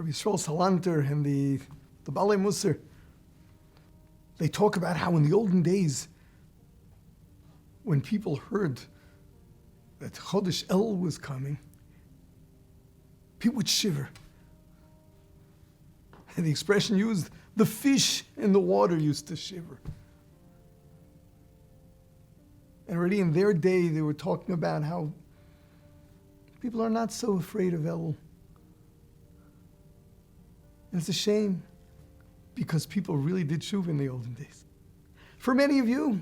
Rav Yisroel Salanter and the Baalei Mussar, they talk about how in the olden days, when people heard that Chodesh El was coming, people would shiver. And the expression used, the fish in the water used to shiver. And already in their day, they were talking about how people are not so afraid of Elul. And it's a shame, because people really did Teshuva in the olden days. For many of you,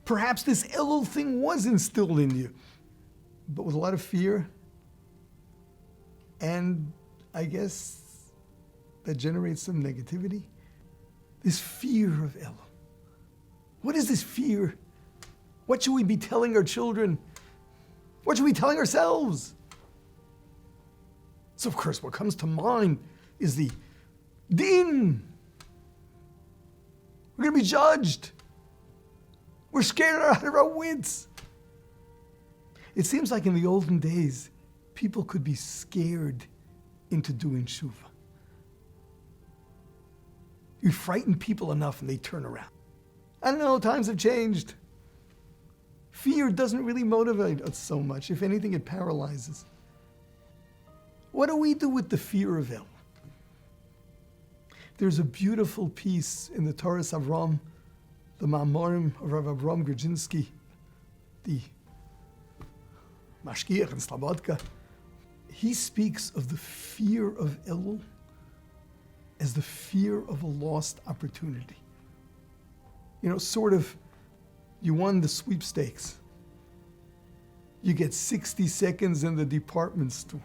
perhaps this Elul thing was instilled in you, but with a lot of fear, and I guess that generates some negativity. This fear of Elul. What is this fear? What should we be telling our children? What should we be telling ourselves? So of course, what comes to mind is the din. We're going to be judged. We're scared out of our wits. It seems like in the olden days, people could be scared into doing Teshuva. You frighten people enough and they turn around. I don't know, times have changed. Fear doesn't really motivate us so much. If anything, it paralyzes. What do we do with the fear of Elul? There's a beautiful piece in the Torah Avraham, the Ma'amorim of Rav Avraham Grodzinski, the Mashgiach and Slabodka. He speaks of the fear of Elul as the fear of a lost opportunity. You know, sort of, you won the sweepstakes. You get 60 seconds in the department store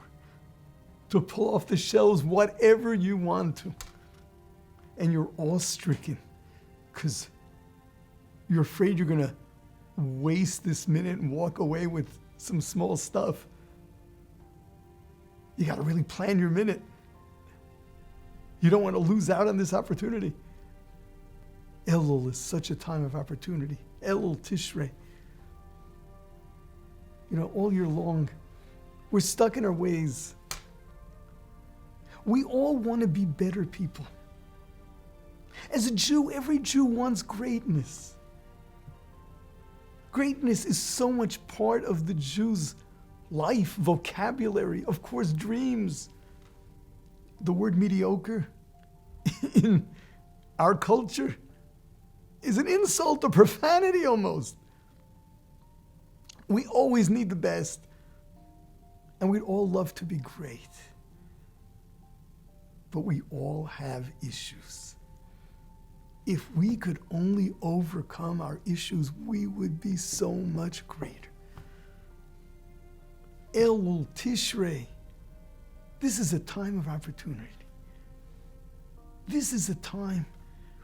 to pull off the shelves whatever you want to. And you're awe-stricken because you're afraid you're going to waste this minute and walk away with some small stuff. You got to really plan your minute. You don't want to lose out on this opportunity. Elul is such a time of opportunity. Elul Tishrei. You know, all year long, we're stuck in our ways. We all want to be better people. As a Jew, every Jew wants greatness. Greatness is so much part of the Jew's life, vocabulary, of course, dreams. The word mediocre in our culture is an insult, a profanity almost. We always need the best, and we'd all love to be great. But we all have issues. If we could only overcome our issues, we would be so much greater. Elul Tishrei. This is a time of opportunity. This is a time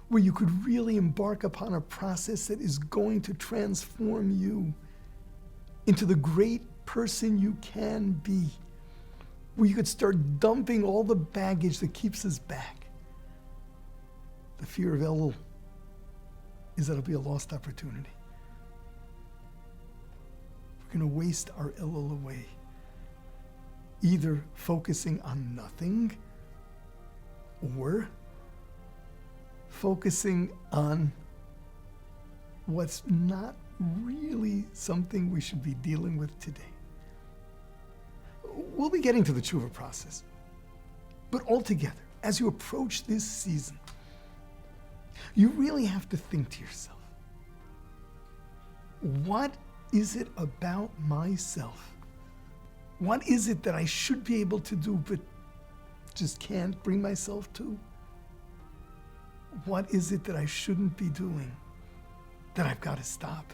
where you could really embark upon a process that is going to transform you into the great person you can be, where you could start dumping all the baggage that keeps us back. The fear of Elul is that it'll be a lost opportunity. We're going to waste our Elul away, either focusing on nothing or focusing on what's not really something we should be dealing with today. We'll be getting to the Teshuva process, but altogether, as you approach this season, you really have to think to yourself, what is it about myself? What is it that I should be able to do but just can't bring myself to? What is it that I shouldn't be doing that I've got to stop?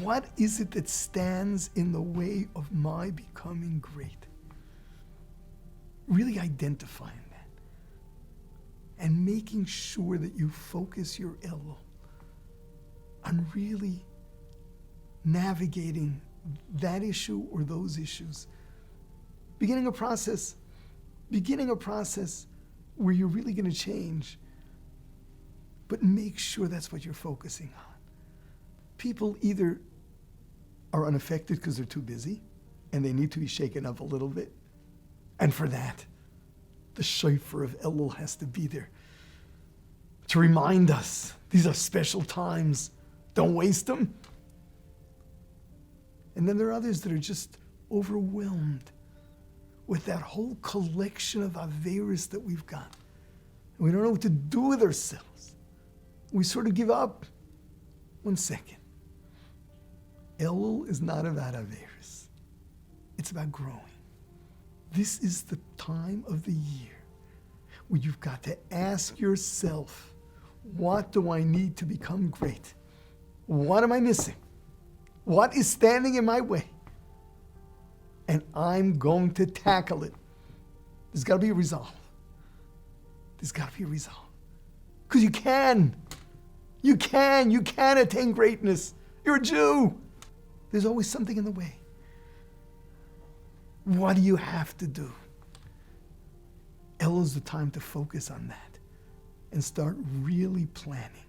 What is it that stands in the way of my becoming great? Really identifying that and making sure that you focus your Elul on really navigating that issue or those issues. Beginning a process where you're really going to change, but make sure that's what you're focusing on. People either are unaffected because they're too busy and they need to be shaken up a little bit. And for that, The shofar of Elul has to be there to remind us these are special times. Don't waste them. And then there are others that are just overwhelmed with that whole collection of averos that we've got. And we don't know what to do with ourselves. We sort of give up. 1 second. Elul is not about averos. It's about growing. This is the time of the year where you've got to ask yourself, what do I need to become great? What am I missing? What is standing in my way? And I'm going to tackle it. There's got to be a resolve. There's got to be a resolve. Because you can. You can attain greatness. You're a Jew. There's always something in the way. What do you have to do? Elul is the time to focus on that and start really planning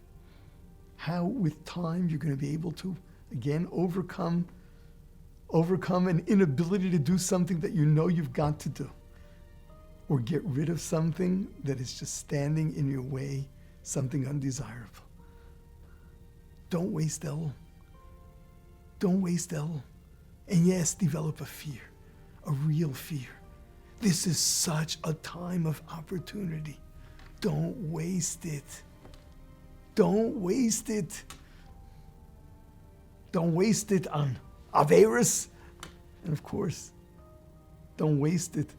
how with time you're going to be able to, again, overcome an inability to do something that you know you've got to do, or get rid of something that is just standing in your way, something undesirable. Don't waste Elul. Don't waste Elul. And yes, develop a fear, a real fear. This is such a time of opportunity. Don't waste it. Don't waste it. Don't waste it on averos. And of course, don't waste it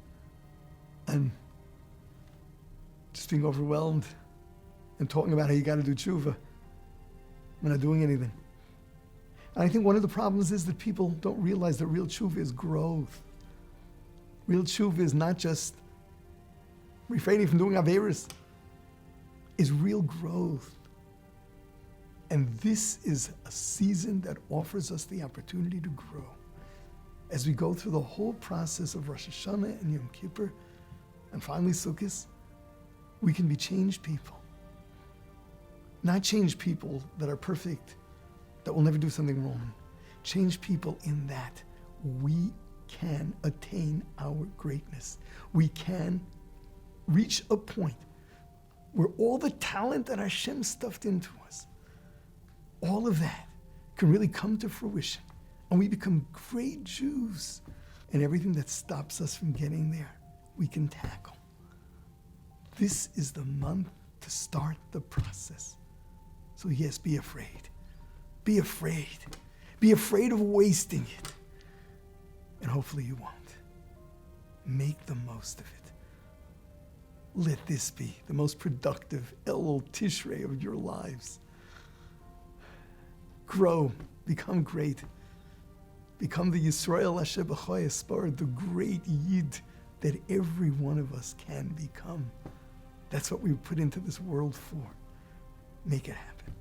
on just being overwhelmed and talking about how you got to do tshuva. We're not doing anything. And I think one of the problems is that people don't realize that real tshuva is growth. Real tshuva is not just refraining from doing averos. Is real growth. And this is a season that offers us the opportunity to grow. As we go through the whole process of Rosh Hashanah and Yom Kippur, and finally Sukkot, we can be changed people. Not change people that are perfect, that will never do something wrong. Change people in that we can attain our greatness. We can reach a point where all the talent that Hashem stuffed into us, all of that can really come to fruition. And we become great Jews. And everything that stops us from getting there, we can tackle. This is the month to start the process. So yes, be afraid. Be afraid. Be afraid of wasting it. And hopefully you won't. Make the most of it. Let this be the most productive Elul Tishrei of your lives. Grow. Become great. Become the Yisrael Asher B'chai Espar, the great Yid that every one of us can become. That's what we were put into this world for. Make it happen.